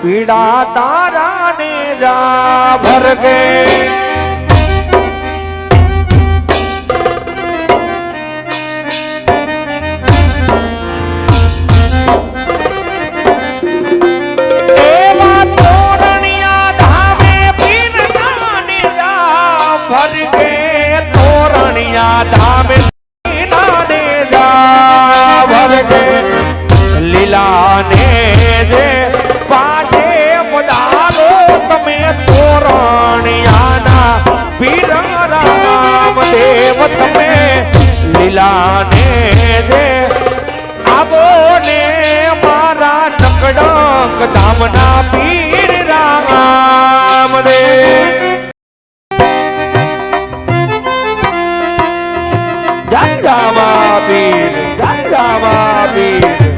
પીડા તારા ને જા ભરગે धाम ने जा भरगे लीला ने जे पाटे पधारो तमे तोरणियाना पीर राम देव तमे लीला ने जे आबो ने मारा नकड़क धामना पीर राम देव जय रामा पीर जय रामा पीर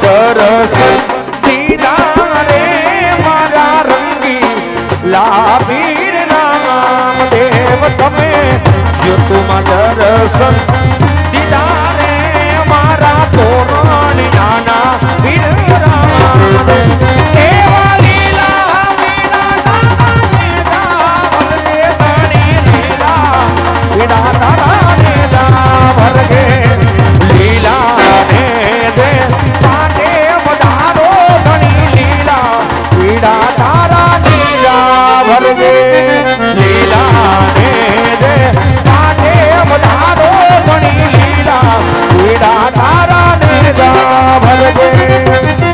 दरसन दीदा रे मारा रंगी लाभीर राम देव तमे जो तुम दरसन दीदा रे मारा तोरणियाना वीर राम एवा लीला वीरा वीरा तारा ने जा भरगे लीला ने दे पाटे पधारो धनी लीला पीड़ा तारा ने जा भरगे लीला ने दे पाटे पधारो धनी लीला पीड़ा तारा ने जा भरगे